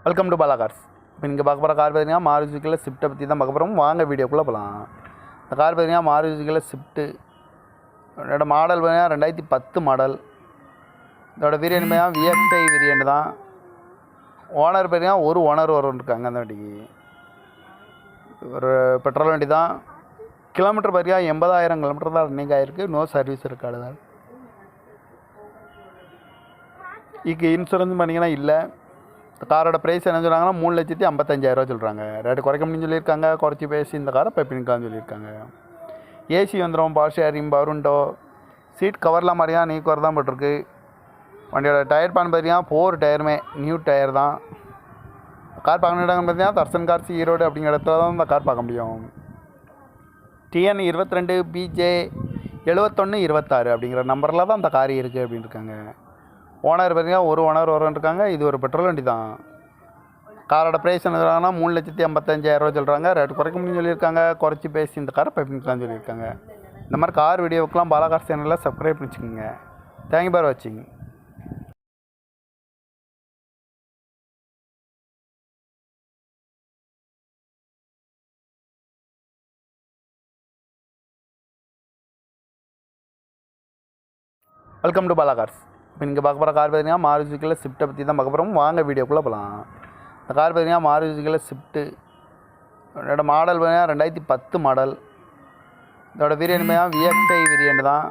Welcome to Bala cars. இப்போ இங்கே பார்க்க போகிற கார் பார்த்தீங்கன்னா மாருதி சுசுக்கியில் ஸ்விஃப்ட்டை பற்றி தான் பார்க்க போகிறோம். வாங்க வீடியோக்குள்ளே போகலாம். இந்த கார் பார்த்தீங்கன்னா மாருதி சுசுக்கியில் ஸ்விஃப்ட்டு. இதோட மாடல் பார்த்தீங்கன்னா 2010 மாடல். இதோட வேரியன்ட் பார்த்தீங்கன்னா விஎக்ஸ்ஐ வேரியன்ட் தான். ஓனர் பார்த்தீங்கன்னா ஒரு ஓனர் இருக்காங்க. அந்த வண்டிக்கு ஒரு பெட்ரோல் வண்டி தான். கிலோமீட்டர் பார்த்தீங்கன்னா 80,000 கிலோமீட்டர் தான் ரன்னிங் ஆகிருக்கு. நோ சர்வீஸ் இருக்காது தான். இதுக்கு இன்சூரன்ஸ் பண்ணிங்கன்னா இல்லை. காரோட ப்ரைஸ் என்ன சொல்கிறாங்கன்னா 3,55,000 சொல்கிறாங்க. ரேட்டு குறைக்க முடியும்னு சொல்லியிருக்காங்க. குறைச்சி பேசி இந்த காரை பெப்பினிக்கான்னு சொல்லியிருக்காங்க. ஏசி வந்துடும், power steering, power window, seat கவர்லாம் மாதிரியா நீ கவர் தான் போட்டிருக்கு. வண்டியோட டயர் பான் பார்த்தீங்கன்னா 4 டயருமே நியூ டயர் தான். கார் பார்க்கணும் இடம்னு பார்த்தீங்கன்னா தர்சன் கார்ஸ் ஈரோடு அப்படிங்கிற இடத்துல தான் இந்த கார் பார்க்க முடியும். TN 22 BJ 7126 அப்படிங்கிற நம்பரில் தான் இந்த கார் இருக்குது அப்படின்னு இருக்காங்க. ஓனர் பார்த்தீங்கன்னா ஒரு ஓனர் இருக்காங்க. இது ஒரு பெட்ரோல் வண்டி தான். காரோட ப்ரைஸ் என்ன சொல்கிறாங்கன்னா 3,55,000 சொல்கிறாங்க. ரேட்டு குறைக்க முடியும்னு சொல்லியிருக்காங்க. குறைச்சி பேசி இந்த காரை பெப்பினிக்கான்னு சொல்லியிருக்காங்க. இந்த மாதிரி கார் வீடியோவுக்கெலாம் பாலா கார்ஸ் சேனலில் சப்ஸ்கிரைப் பண்ணி வச்சுக்கோங்க. தேங்க்யூ ஃபார் வாட்சிங். Welcome to Bala cars. இப்போ இங்கே பார்க்க போகிற கார் பார்த்தீங்கன்னா மாருதி சுசுக்கியில் ஸ்விஃப்ட்டை பற்றி தான் பார்க்க போகிறோம். வாங்க வீடியோக்குள்ளே போகலாம். இந்த கார் பார்த்தீங்கன்னா மாருதி சுசுக்கியில் ஸ்விஃப்ட்டு. இதோட மாடல் பார்த்தீங்கன்னா 2010 மாடல். இதோட வேரியன்ட் பார்த்தீங்கன்னா விஎக்ஸ்ஐ வேரியன்ட் தான்.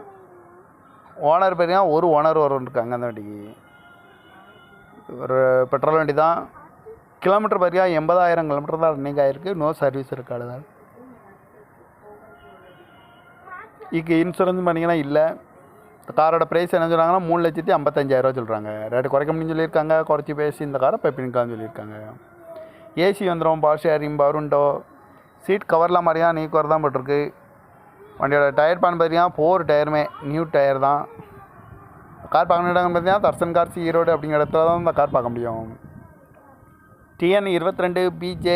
ஓனர் பார்த்தீங்கன்னா ஒரு ஓனர் இருக்காங்க. அந்த வண்டிக்கு ஒரு பெட்ரோல் வண்டி தான். கிலோமீட்டர் பார்த்தீங்கன்னா 80,000 கிலோமீட்டர் தான் ரன்னிங் ஆகிருக்கு. நோ சர்வீஸ் இருக்காது தான். இதுக்கு இன்சூரன்ஸ் பண்ணிங்கன்னா இல்லை. காரோட ப்ரைஸ் என்ன சொல்கிறாங்கன்னா 3,55,000 சொல்கிறாங்க. ரேட்டு குறைக்க முடியும்னு சொல்லியிருக்காங்க. குறைச்சி பேசி இந்த காரை பெப்பினிக்கான்னு சொல்லியிருக்காங்க. ஏசி வந்துடும், power steering, power window, seat கவர்லாம் மாதிரியா நீ கவர் தான் போட்டிருக்கு. வண்டியோட டயர் பான் பார்த்தீங்கன்னா 4 டயருமே நியூ டயர் தான். கார் பார்க்கணும் இடம்னு பார்த்தீங்கன்னா தர்சன் கார்ஸ் ஈரோடு அப்படிங்கிற இடத்துல தான் இந்த கார் பார்க்க முடியும். TN 22 BJ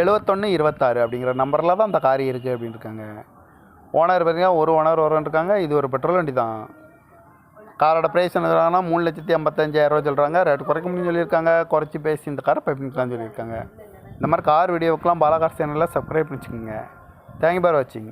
7126 அப்படிங்கிற நம்பரில் தான் இந்த கார் இருக்குது அப்படின்னு இருக்காங்க. ஓனர் பார்த்தீங்கன்னா ஒரு ஓனர் இருக்காங்க. இது ஒரு பெட்ரோல் வண்டி தான். காரோட ப்ரைஸ் என்ன சொல்கிறாங்கன்னா 3,55,000 சொல்கிறாங்க. ரேட்டு குறைக்க முடியும்னு சொல்லியிருக்காங்க. குறைச்சி பேசி இந்த காரை பெப்பினிக்கான்னு சொல்லியிருக்காங்க. இந்த மாதிரி கார் வீடியோவுக்கெலாம் பாலா கார்ஸ் சேனலில் சப்ஸ்கிரைப் பண்ணி வச்சுக்கோங்க. தேங்க்யூ ஃபார் வாட்சிங்.